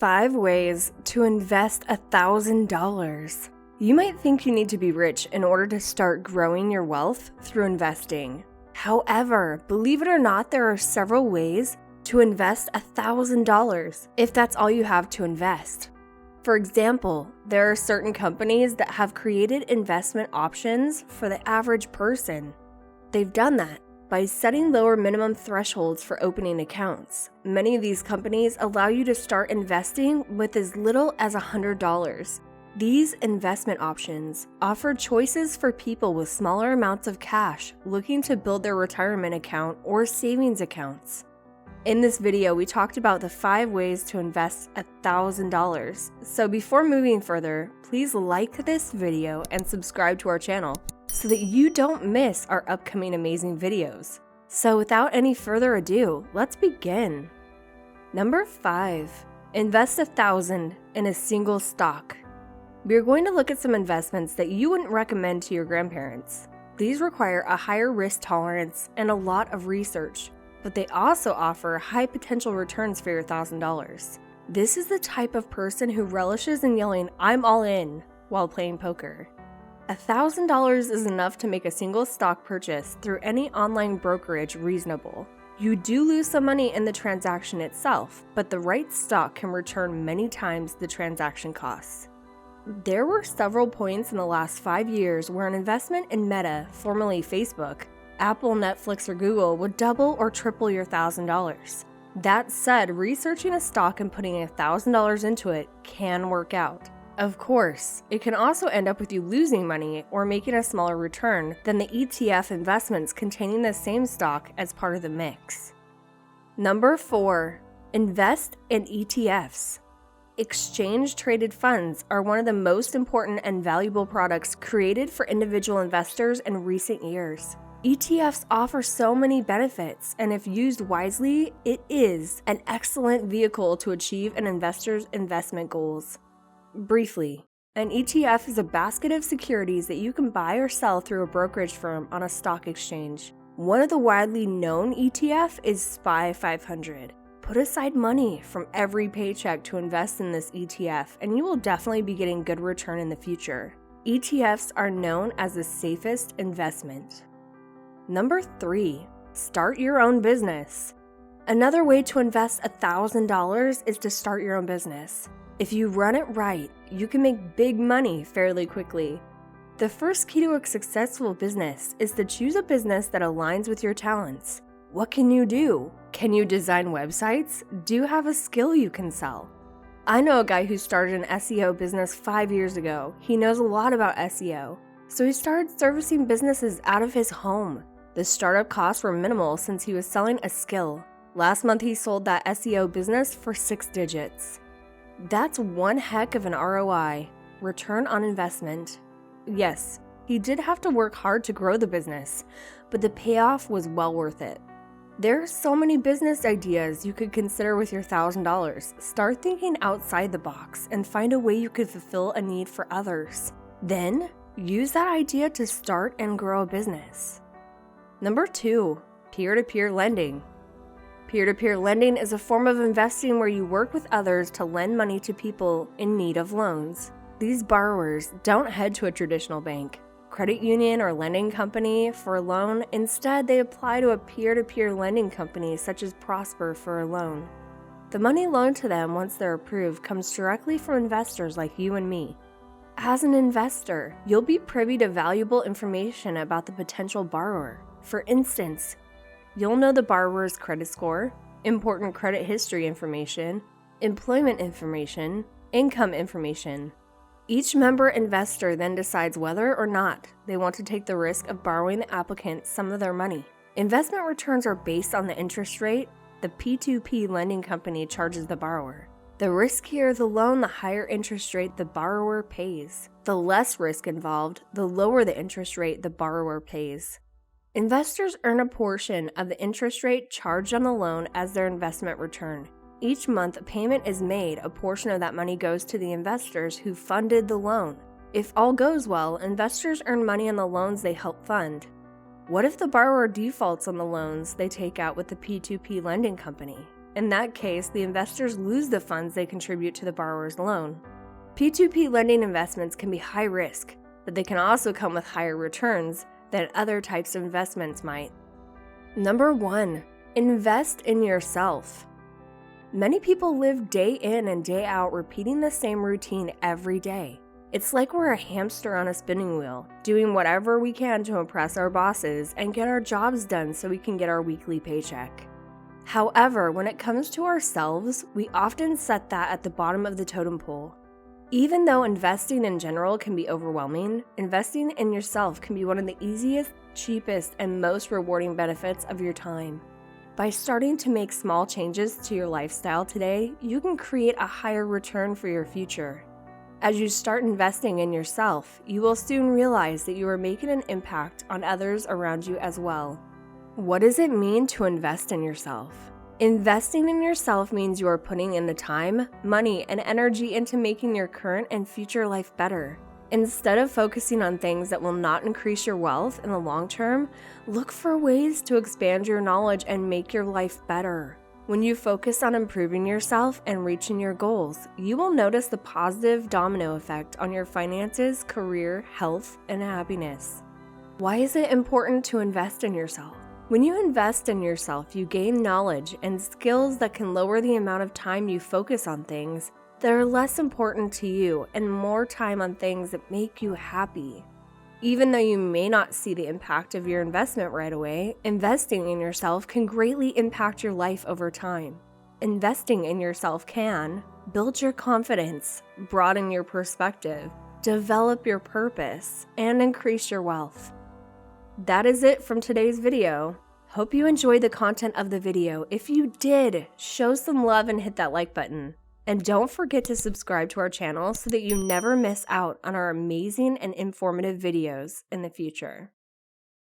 5 ways to invest $1,000. You might think you need to be rich in order to start growing your wealth through investing. However, believe it or not, there are several ways to invest $1,000 if that's all you have to invest. For example, there are certain companies that have created investment options for the average person. They've done that by setting lower minimum thresholds for opening accounts. Many of these companies allow you to start investing with as little as $100. These investment options offer choices for people with smaller amounts of cash looking to build their retirement account or savings accounts. In this video, we talked about the 5 ways to invest $1,000. So before moving further, please like this video and subscribe to our channel so that you don't miss our upcoming amazing videos. So without any further ado, let's begin. Number 5, invest $1,000 in a single stock. We are going to look at some investments that you wouldn't recommend to your grandparents. These require a higher risk tolerance and a lot of research, but they also offer high potential returns for your $1,000. This is the type of person who relishes in yelling, "I'm all in," while playing poker. $1,000 is enough to make a single stock purchase through any online brokerage reasonable. You do lose some money in the transaction itself, but the right stock can return many times the transaction costs. There were several points in the last 5 years where an investment in Meta, formerly Facebook, Apple, Netflix, or Google would double or triple your $1,000. That said, researching a stock and putting $1,000 into it can work out. Of course, it can also end up with you losing money or making a smaller return than the ETF investments containing the same stock as part of the mix. Number 4, invest in ETFs. Exchange-traded funds are one of the most important and valuable products created for individual investors in recent years. ETFs offer so many benefits, and if used wisely, it is an excellent vehicle to achieve an investor's investment goals. Briefly, an ETF is a basket of securities that you can buy or sell through a brokerage firm on a stock exchange. One of the widely known ETF is SPY 500. Put aside money from every paycheck to invest in this ETF, and you will definitely be getting good return in the future. ETFs are known as the safest investment. Number 3, start your own business. Another way to invest $1,000 is to start your own business. If you run it right, you can make big money fairly quickly. The first key to a successful business is to choose a business that aligns with your talents. What can you do? Can you design websites? Do you have a skill you can sell? I know a guy who started an SEO business 5 years ago. He knows a lot about SEO, so he started servicing businesses out of his home. The startup costs were minimal since he was selling a skill. Last month he sold that SEO business for 6 digits. That's one heck of an ROI, return on investment. Yes, he did have to work hard to grow the business, but the payoff was well worth it. There are so many business ideas you could consider with your $1,000. Start thinking outside the box and find a way you could fulfill a need for others. Then, use that idea to start and grow a business. Number 2, peer-to-peer lending. Peer-to-peer lending is a form of investing where you work with others to lend money to people in need of loans. These borrowers don't head to a traditional bank, credit union, or lending company for a loan. Instead, they apply to a peer-to-peer lending company such as Prosper for a loan. The money loaned to them once they're approved comes directly from investors like you and me. As an investor, you'll be privy to valuable information about the potential borrower. For instance, you'll know the borrower's credit score, important credit history information, employment information, income information. Each member investor then decides whether or not they want to take the risk of borrowing the applicant some of their money. Investment returns are based on the interest rate the P2P lending company charges the borrower. The riskier the loan, the higher interest rate the borrower pays. The less risk involved, the lower the interest rate the borrower pays. Investors earn a portion of the interest rate charged on the loan as their investment return. Each month a payment is made, a portion of that money goes to the investors who funded the loan. If all goes well, investors earn money on the loans they help fund. What if the borrower defaults on the loans they take out with the P2P lending company? In that case, the investors lose the funds they contribute to the borrower's loan. P2P lending investments can be high risk, but they can also come with higher returns than other types of investments might. Number 1, invest in yourself. Many people live day in and day out repeating the same routine every day. It's like we're a hamster on a spinning wheel, doing whatever we can to impress our bosses and get our jobs done so we can get our weekly paycheck. However, when it comes to ourselves, we often set that at the bottom of the totem pole. Even though investing in general can be overwhelming, investing in yourself can be one of the easiest, cheapest, and most rewarding benefits of your time. By starting to make small changes to your lifestyle today, you can create a higher return for your future. As you start investing in yourself, you will soon realize that you are making an impact on others around you as well. What does it mean to invest in yourself? Investing in yourself means you are putting in the time, money, and energy into making your current and future life better. Instead of focusing on things that will not increase your wealth in the long term, look for ways to expand your knowledge and make your life better. When you focus on improving yourself and reaching your goals, you will notice the positive domino effect on your finances, career, health, and happiness. Why is it important to invest in yourself? When you invest in yourself, you gain knowledge and skills that can lower the amount of time you focus on things that are less important to you and more time on things that make you happy. Even though you may not see the impact of your investment right away, investing in yourself can greatly impact your life over time. Investing in yourself can build your confidence, broaden your perspective, develop your purpose, and increase your wealth. That is it from today's video. Hope you enjoyed the content of the video. If you did, show some love and hit that like button. And don't forget to subscribe to our channel so that you never miss out on our amazing and informative videos in the future.